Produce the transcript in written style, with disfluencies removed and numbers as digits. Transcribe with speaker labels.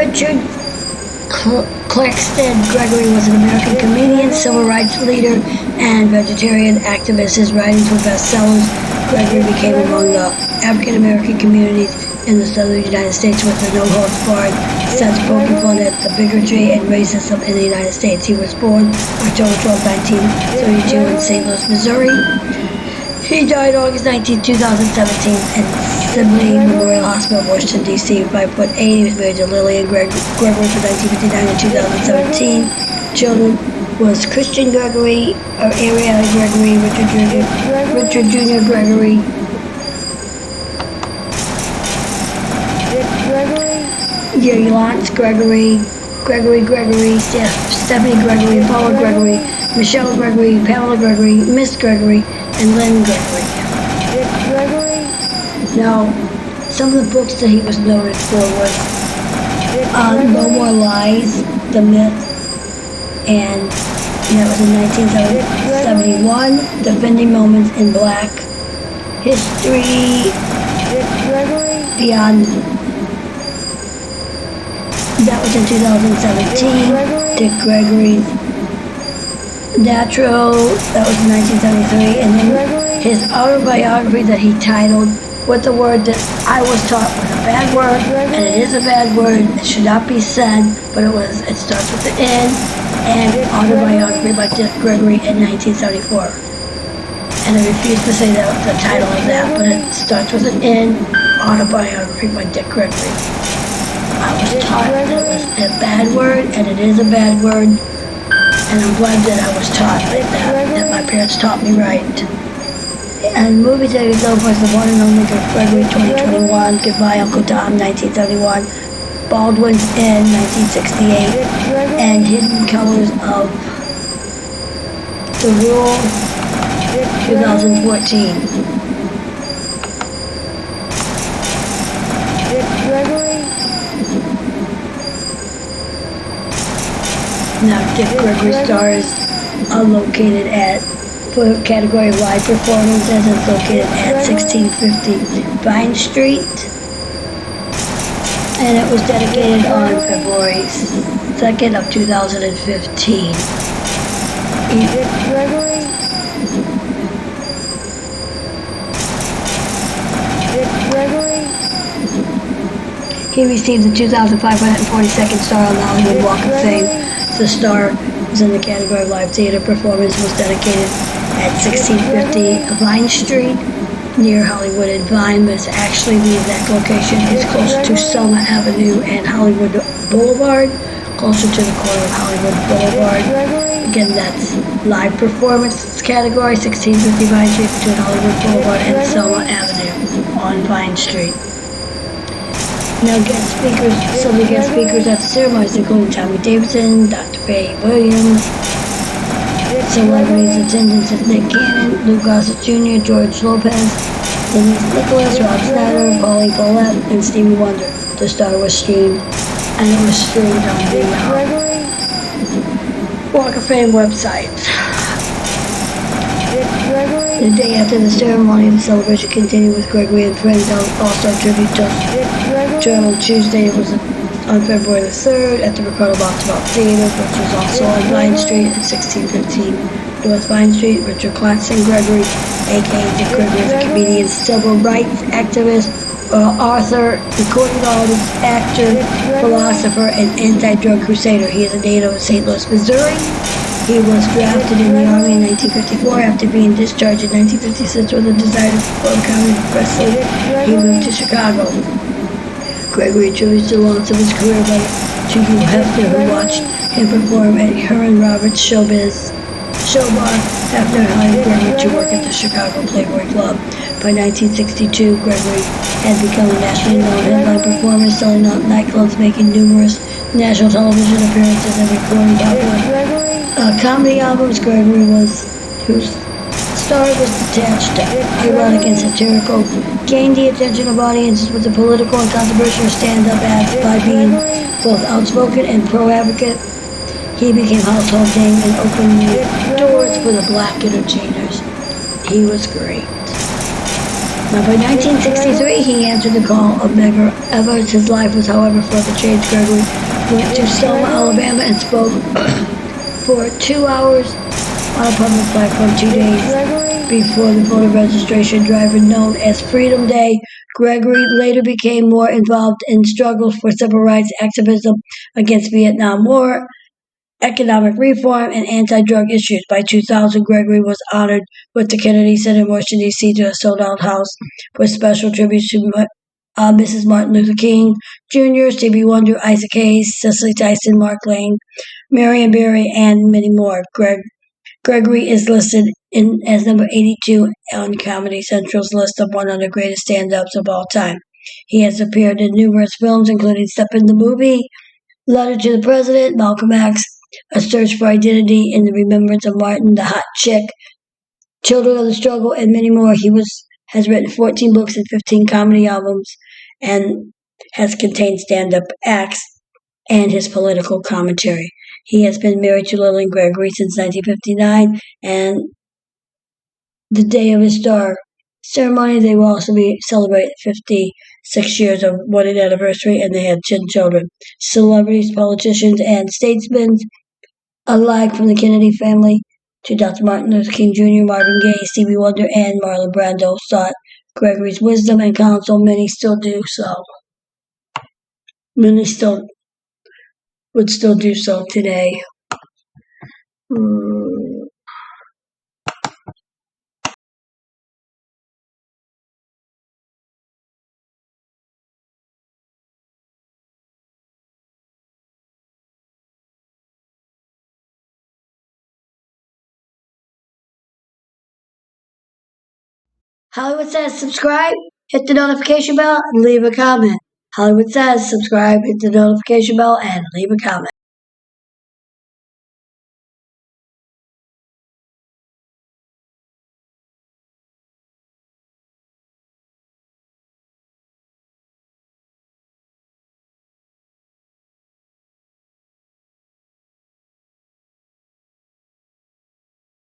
Speaker 1: Richard Claxton Gregory was an American comedian, civil rights leader, and vegetarian activist. His writings were bestsellers. Gregory became among the African American communities in the southern United States with a no-holds-barred sense poking fun at the bigotry and racism in the United States. He was born October 12, 1932 in St. Louis, Missouri. He died August 19, 2017 in Sibley Memorial Hospital, Washington, D.C. 5'8". He was married to Lillian Gregory from 1959 to 2017. Children was Christian Gregory, or Ariella Gregory, Richard Jr. Gregory, Lance Gregory, Gregory, Stephanie Gregory, Paula Gregory, Michelle Gregory, Pamela Gregory, Miss Gregory, and Lynn Gregory. Now, some of the books that he was noted for was No More Lies, The Myth, and that was in 1971, Defending Moments in Black, History Beyond, that was in 2017, Dick Gregory's Natural, that was in 1973, and then his autobiography that he titled With the Word That I Was Taught Was a Bad Word, and it is a bad word, it should not be said, but it starts with an N, and autobiography by Dick Gregory in 1974. And I refuse to say that the title of that, but it starts with an N, autobiography by Dick Gregory. I was taught that it was a bad word, and it is a bad word, and I'm glad that I was taught like that my parents taught me right. And movie that he loved was the one and only Gregory 2021, Goodbye Uncle Tom 1971, Baldwin's Inn 1968, and Hidden Colors of the Rule 2014. Now, Dick Gregory stars are located at, for the category of live performances, it's located at 1650 Vine Street. And it was dedicated on February 2nd of 2015. He received the 2,542nd star on the Hollywood Walk of Fame. The star was in the category of live theater performance, was dedicated at 1650 Vine Street near Hollywood and Vine, but it's actually the exact location is closer to Selma Avenue and Hollywood Boulevard, closer to the corner of Hollywood Boulevard. Again, that's live performance category, 1650 Vine Street between Hollywood Boulevard and Selma Avenue on Vine Street. Now, some of the guest speakers at the ceremonies including Tommy Davidson, Dr. Faye Williams. Celebrities attendance is Nick Cannon, Lou Gossett Jr., George Lopez, Denise Nicholas, Rob Schneider, Paulie Paulette, and Stevie Wonder. The star was streamed, and it was streamed on the Walk of Fame website. The day after the ceremony, the celebration continued with Gregory and friends. Also a tribute to Journal Tuesday. It was on February the 3rd at the Ricardo Montalban Theater, which was also on Vine Street at 1615 North Vine Street. Richard Claxton Gregory, a.k.a. Dick Gregory, is a comedian, civil rights activist, author, recording artist, actor, philosopher, and anti-drug crusader. He is a native of St. Louis, Missouri. He was drafted in the Army in 1954 after being discharged in 1956 with a desire to perform comedy professionally. He moved to Chicago. Gregory attributes the loss of his career to Hugh Hefner, who watched him perform at Heron Roberts Show Bar. Hefner hired Gregory to work at the Chicago Playboy Club. By 1962, Gregory had become a nationally known headline performer, selling out nightclubs, making numerous national television appearances, and recording popular comedy albums. Gregory whose star was detached, ironic, and satirical, gained the attention of audiences with a political and controversial stand-up act by being both outspoken and pro-advocate. He became a household name and opened doors for the black entertainers. He was great. Now, by 1963, he answered the call of Medgar Evers. His life was, however, forever changed. Gregory went to Selma, Alabama, and spoke for 2 hours on a public platform 2 days before the voter registration drive known as Freedom Day. Gregory later became more involved in struggles for civil rights activism against Vietnam War, economic reform, and anti-drug issues. By 2000, Gregory was honored with the Kennedy Center in Washington, D.C. to a sold-out house with special tributes to Mrs. Martin Luther King Jr., Stevie Wonder, Isaac Hayes, Cicely Tyson, Mark Lane, Marion Barry, and many more. Gregory is listed as number 82 on Comedy Central's list of 100 greatest stand-ups of all time. He has appeared in numerous films, including Step in the Movie, Letter to the President, Malcolm X, A Search for Identity, In the Remembrance of Martin, The Hot Chick, Children of the Struggle, and many more. He has written 14 books and 15 comedy albums and has contained stand-up acts and his political commentary. He has been married to Lillian Gregory since 1959, and the day of his star ceremony, they will also be celebrating 56 years of wedding anniversary, and they had 10 children. Celebrities, politicians, and statesmen alike from the Kennedy family to Dr. Martin Luther King Jr., Marvin Gaye, Stevie Wonder, and Marlon Brando sought Gregory's wisdom and counsel. Many still do so. Many still would still do so today. Hollywood Says subscribe, hit the notification bell, and leave a comment. Hollywood Says subscribe, hit the notification bell, and leave a comment.